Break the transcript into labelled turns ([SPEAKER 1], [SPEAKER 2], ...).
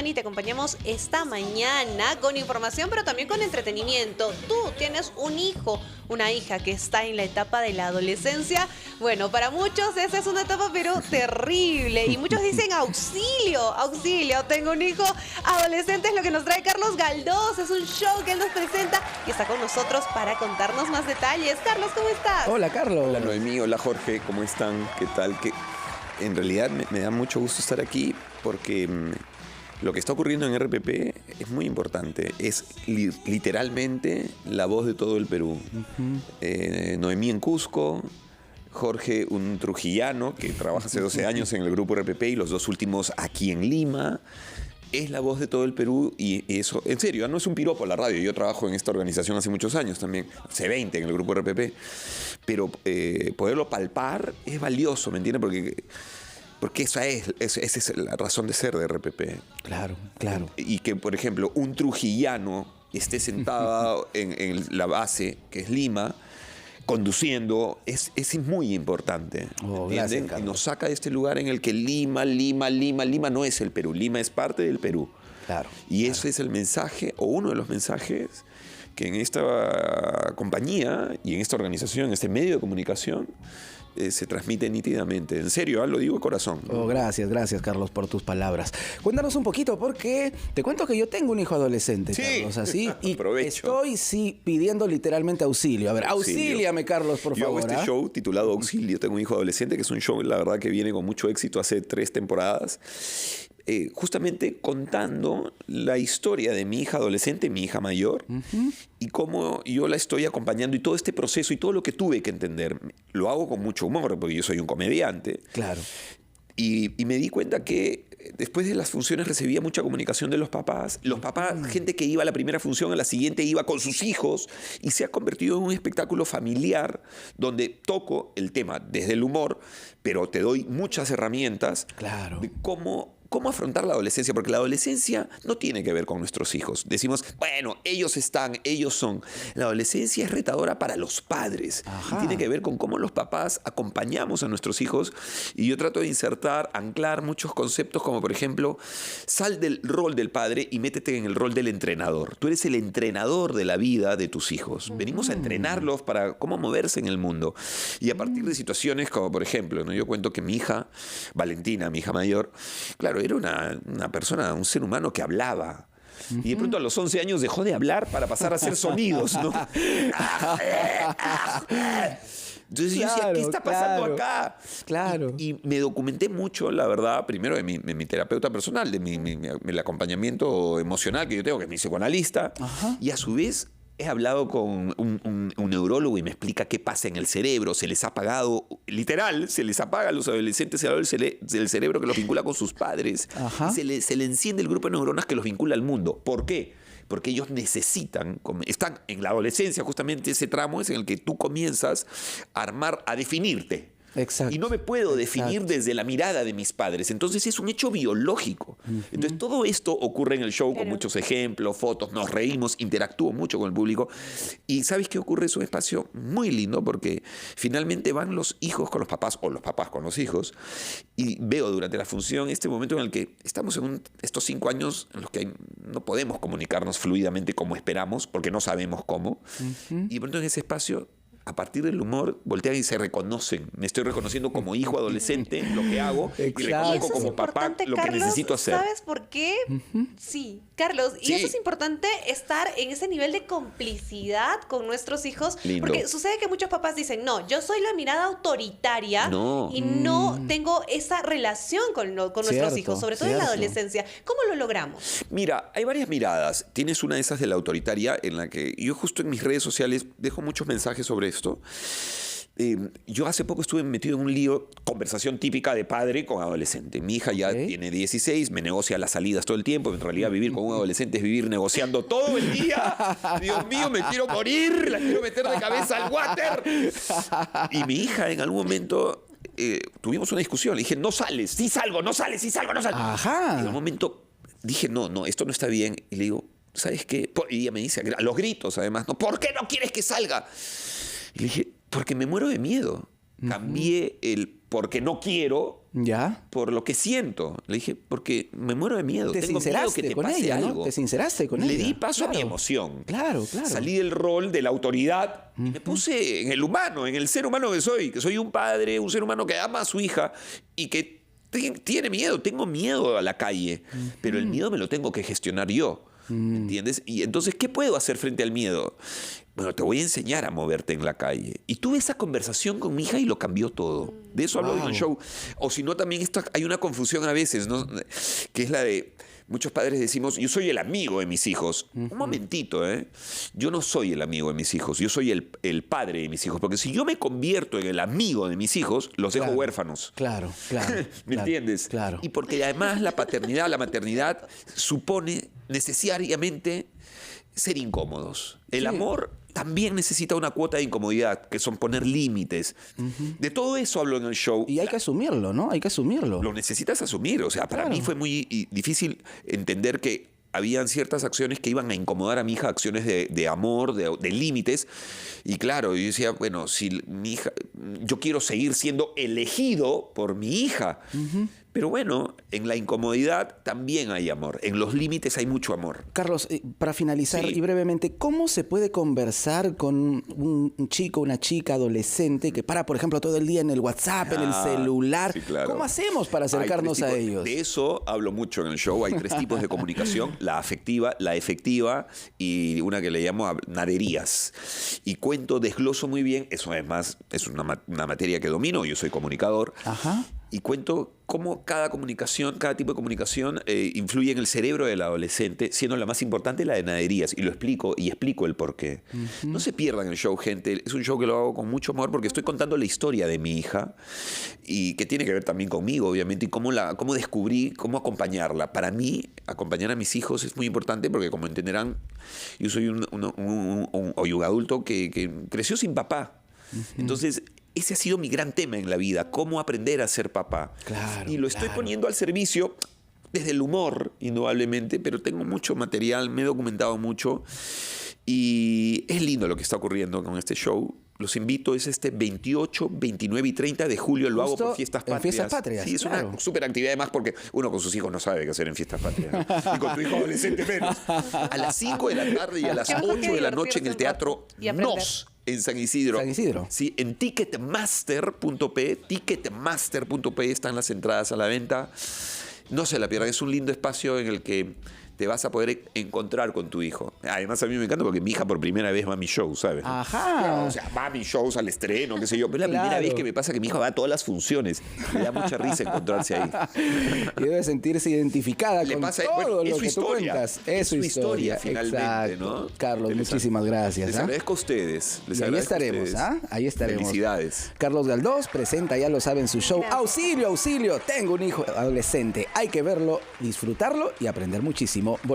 [SPEAKER 1] Devani y te acompañamos esta mañana con información, pero también con entretenimiento. Tú tienes un hijo, una hija que está en la etapa de la adolescencia. Bueno, para muchos esa es una etapa pero terrible y muchos dicen auxilio, auxilio, tengo un hijo adolescente, es lo que nos trae Carlos Galdós, es un show que él nos presenta y está con nosotros para contarnos más detalles. Carlos, ¿cómo estás?
[SPEAKER 2] Hola, Carlos.
[SPEAKER 3] Hola, Noemí. Hola, Jorge. ¿Cómo están? ¿Qué tal? En realidad me da mucho gusto estar aquí porque lo que está ocurriendo en RPP es muy importante. Es literalmente la voz de todo el Perú. Noemí en Cusco, Jorge, un trujillano que trabaja hace 12 años en el grupo RPP y los dos últimos aquí en Lima. Es la voz de todo el Perú y eso, en serio, no es un piropo la radio. Yo trabajo en esta organización hace muchos años también, hace 20 en el grupo RPP. Pero poderlo palpar es valioso, ¿me entiendes? Porque esa es la razón de ser de RPP.
[SPEAKER 2] Claro, claro.
[SPEAKER 3] Y que, por ejemplo, un trujillano esté sentado en la base, que es Lima, conduciendo, es muy importante.
[SPEAKER 2] Gracias,
[SPEAKER 3] y nos saca de este lugar en el que Lima no es el Perú. Lima es parte del Perú.
[SPEAKER 2] Claro.
[SPEAKER 3] Y ese es el mensaje, o uno de los mensajes, que en esta compañía y en esta organización, en este medio de comunicación, se transmite nítidamente. En serio, lo digo de corazón.
[SPEAKER 2] Gracias, Carlos, por tus palabras. Cuéntanos un poquito, porque te cuento que yo tengo un hijo adolescente,
[SPEAKER 3] sí.
[SPEAKER 2] Carlos, así, y
[SPEAKER 3] aprovecho.
[SPEAKER 2] estoy pidiendo literalmente auxilio. A ver, auxíliame, Carlos, por
[SPEAKER 3] yo
[SPEAKER 2] favor.
[SPEAKER 3] Yo hago este show titulado Auxilio. Tengo un hijo adolescente, que es un show, la verdad, que viene con mucho éxito hace 3 temporadas. Justamente contando la historia de mi hija adolescente, mi hija mayor, y cómo yo la estoy acompañando y todo este proceso y todo lo que tuve que entender. Lo hago con mucho humor, porque yo soy un comediante.
[SPEAKER 2] Claro.
[SPEAKER 3] Y me di cuenta que después de las funciones recibía mucha comunicación de los papás. Los papás, gente que iba a la primera función, a la siguiente iba con sus hijos, y se ha convertido en un espectáculo familiar donde toco el tema desde el humor, pero te doy muchas herramientas de cómo afrontar la adolescencia, porque la adolescencia no tiene que ver con nuestros hijos. Decimos, bueno, ellos son. La adolescencia es retadora para los padres. Y tiene que ver con cómo los papás acompañamos a nuestros hijos. Y yo trato de anclar muchos conceptos como, por ejemplo, sal del rol del padre y métete en el rol del entrenador. Tú eres el entrenador de la vida de tus hijos. Venimos a entrenarlos para cómo moverse en el mundo. Y a partir de situaciones como, por ejemplo, ¿no? Yo cuento que mi hija, Valentina, mi hija mayor, claro, era una persona, un ser humano que hablaba. Y de pronto a los 11 años dejó de hablar para pasar a hacer sonidos, ¿no? Entonces yo decía, ¿qué está pasando acá?
[SPEAKER 2] Claro.
[SPEAKER 3] Y me documenté mucho, la verdad, primero de mi terapeuta personal, el acompañamiento emocional que yo tengo, que es mi psicoanalista, y a su vez he hablado con un neurólogo y me explica qué pasa en el cerebro. Se les ha apagado, literal, se les apaga a los adolescentes el cerebro que los vincula con sus padres. Y se le enciende el grupo de neuronas que los vincula al mundo. ¿Por qué? Porque ellos están en la adolescencia, justamente ese tramo es en el que tú comienzas a definirte.
[SPEAKER 2] Exacto.
[SPEAKER 3] Y no me puedo definir desde la mirada de mis padres. Entonces es un hecho biológico. Entonces todo esto ocurre en el show con muchos ejemplos, fotos, nos reímos, interactúo mucho con el público. Y ¿sabes qué ocurre? Es un espacio muy lindo porque finalmente van los hijos con los papás o los papás con los hijos. Y veo durante la función este momento en el que estamos en estos 5 años en los que no podemos comunicarnos fluidamente como esperamos porque no sabemos cómo. Y de pronto en ese espacio, a partir del humor, voltean y se reconocen. Me estoy reconociendo como hijo adolescente lo que hago y reconozco como papá lo que necesito hacer.
[SPEAKER 1] ¿Sabes por qué? Sí, Carlos. Y eso es importante, estar en ese nivel de complicidad con nuestros hijos.
[SPEAKER 3] Lindo.
[SPEAKER 1] Porque sucede que muchos papás dicen, no, yo soy la mirada autoritaria y no tengo esa relación con nuestros hijos, sobre todo en la adolescencia. ¿Cómo lo logramos?
[SPEAKER 3] Mira, hay varias miradas. Tienes una de esas de la autoritaria en la que yo justo en mis redes sociales dejo muchos mensajes sobre esto. Yo hace poco estuve metido en un lío, conversación típica de padre con adolescente. Mi hija ya tiene 16, me negocia las salidas todo el tiempo. En realidad vivir con un adolescente es vivir negociando todo el día. Dios mío, me quiero morir, la quiero meter de cabeza al water. Y mi hija en algún momento tuvimos una discusión. Le dije, no sales, sí salgo, no sales, sí salgo, no sales. Y en un momento dije, no, esto no está bien. Y le digo, ¿sabes qué? Y ella me dice, a los gritos además, ¿no? ¿Por qué no quieres que salga? Y le dije, porque me muero de miedo. Cambié el porque no quiero
[SPEAKER 2] ¿Ya?
[SPEAKER 3] por lo que siento. Le dije, porque me muero de miedo.
[SPEAKER 2] Te
[SPEAKER 3] Tengo miedo
[SPEAKER 2] sinceraste
[SPEAKER 3] que te
[SPEAKER 2] con
[SPEAKER 3] pase
[SPEAKER 2] ella,
[SPEAKER 3] algo.
[SPEAKER 2] ¿no? Te sinceraste con ella.
[SPEAKER 3] Le di paso a mi
[SPEAKER 2] Claro.
[SPEAKER 3] emoción.
[SPEAKER 2] Claro, claro.
[SPEAKER 3] Salí del rol de la autoridad y me puse en el humano, en el ser humano que soy un padre, un ser humano que ama a su hija y que tiene miedo. Tengo miedo a la calle, pero el miedo me lo tengo que gestionar yo. ¿Entiendes? Y entonces, ¿qué puedo hacer frente al miedo? Bueno, te voy a enseñar a moverte en la calle. Y tuve esa conversación con mi hija y lo cambió todo. De eso hablo en el show. O si no, también hay una confusión a veces, ¿no? Que es la de... Muchos padres decimos, yo soy el amigo de mis hijos. Un momentito, ¿eh? Yo no soy el amigo de mis hijos, yo soy el padre de mis hijos. Porque si yo me convierto en el amigo de mis hijos, los dejo huérfanos.
[SPEAKER 2] Claro, claro.
[SPEAKER 3] ¿Me entiendes?
[SPEAKER 2] Claro.
[SPEAKER 3] Y porque además la paternidad, la maternidad supone necesariamente ser incómodos. El amor también necesita una cuota de incomodidad, que son poner límites. De todo eso hablo en el show.
[SPEAKER 2] Y hay que asumirlo, ¿no? Hay que asumirlo.
[SPEAKER 3] Lo necesitas asumir. O sea, para mí fue muy difícil entender que habían ciertas acciones que iban a incomodar a mi hija, acciones de amor, de límites. Y claro, yo decía, bueno, si mi hija, yo quiero seguir siendo elegido por mi hija. Pero bueno, en la incomodidad también hay amor. En los límites hay mucho amor.
[SPEAKER 2] Carlos, para finalizar
[SPEAKER 3] Sí.
[SPEAKER 2] y brevemente, ¿cómo se puede conversar con un chico, una chica, adolescente que para, por ejemplo, todo el día en el WhatsApp, en el celular?
[SPEAKER 3] Sí, claro.
[SPEAKER 2] ¿Cómo hacemos para
[SPEAKER 3] Hay
[SPEAKER 2] acercarnos
[SPEAKER 3] tres
[SPEAKER 2] a
[SPEAKER 3] tipos-
[SPEAKER 2] ellos?
[SPEAKER 3] De eso hablo mucho en el show. Hay 3 tipos de comunicación: la afectiva, la efectiva y una que le llamo naderías. Y desgloso muy bien. Eso además es una materia que domino. Yo soy comunicador.
[SPEAKER 2] Ajá.
[SPEAKER 3] Y cuento cómo cada tipo de comunicación influye en el cerebro del adolescente, siendo la más importante la de naderías. Y explico el porqué. No se pierdan el show, gente. Es un show que lo hago con mucho amor porque estoy contando la historia de mi hija y que tiene que ver también conmigo, obviamente, y cómo descubrí, cómo acompañarla. Para mí, acompañar a mis hijos es muy importante porque, como entenderán, yo soy un adulto que creció sin papá. Entonces, ese ha sido mi gran tema en la vida, cómo aprender a ser papá.
[SPEAKER 2] Claro,
[SPEAKER 3] Y lo estoy poniendo al servicio desde el humor, indudablemente, pero tengo mucho material, me he documentado mucho y es lindo lo que está ocurriendo con este show. Los invito, es este 28, 29 y 30 de julio, lo hago
[SPEAKER 2] Justo
[SPEAKER 3] por Fiestas
[SPEAKER 2] en
[SPEAKER 3] Patrias.
[SPEAKER 2] Fiestas Patrias,
[SPEAKER 3] Sí, es
[SPEAKER 2] claro.
[SPEAKER 3] una súper actividad además porque uno con sus hijos no sabe qué hacer en Fiestas Patrias, ¿no? Y con tu hijo adolescente menos. A las 5 de la tarde y a las
[SPEAKER 1] Qué mejor
[SPEAKER 3] 8
[SPEAKER 1] que
[SPEAKER 3] de la noche en el
[SPEAKER 1] divertirse un
[SPEAKER 3] Teatro
[SPEAKER 1] rato y aprender.
[SPEAKER 3] Nos, en San Isidro.
[SPEAKER 2] San Isidro.
[SPEAKER 3] Sí, en ticketmaster.p están las entradas a la venta. No se la pierdan, es un lindo espacio en el que te vas a poder encontrar con tu hijo. Además, a mí me encanta porque mi hija por primera vez va a mi show, ¿sabes?
[SPEAKER 2] Ajá.
[SPEAKER 3] O sea, va a mis shows, al estreno, qué sé yo. Pero es la
[SPEAKER 2] Claro.
[SPEAKER 3] primera vez que me pasa que mi hija va a todas las funciones. Me da mucha risa encontrarse ahí.
[SPEAKER 2] Y debe sentirse identificada
[SPEAKER 3] Le
[SPEAKER 2] con
[SPEAKER 3] pasa-
[SPEAKER 2] todo
[SPEAKER 3] bueno, es
[SPEAKER 2] lo
[SPEAKER 3] su
[SPEAKER 2] que
[SPEAKER 3] historia.
[SPEAKER 2] tú cuentas.
[SPEAKER 3] Es su historia, finalmente,
[SPEAKER 2] Exacto.
[SPEAKER 3] ¿no?
[SPEAKER 2] Carlos,
[SPEAKER 3] Interesante.
[SPEAKER 2] muchísimas gracias.
[SPEAKER 3] Les
[SPEAKER 2] ¿ah?
[SPEAKER 3] agradezco a ustedes. Les
[SPEAKER 2] Y ahí
[SPEAKER 3] agradezco a
[SPEAKER 2] estaremos,
[SPEAKER 3] ustedes.
[SPEAKER 2] ¿ah? Ahí estaremos.
[SPEAKER 3] Felicidades.
[SPEAKER 2] Carlos Galdós presenta, ya lo saben, su show.
[SPEAKER 1] Gracias.
[SPEAKER 2] ¡Auxilio, auxilio! Tengo un hijo adolescente. Hay que verlo, disfrutarlo y aprender muchísimo.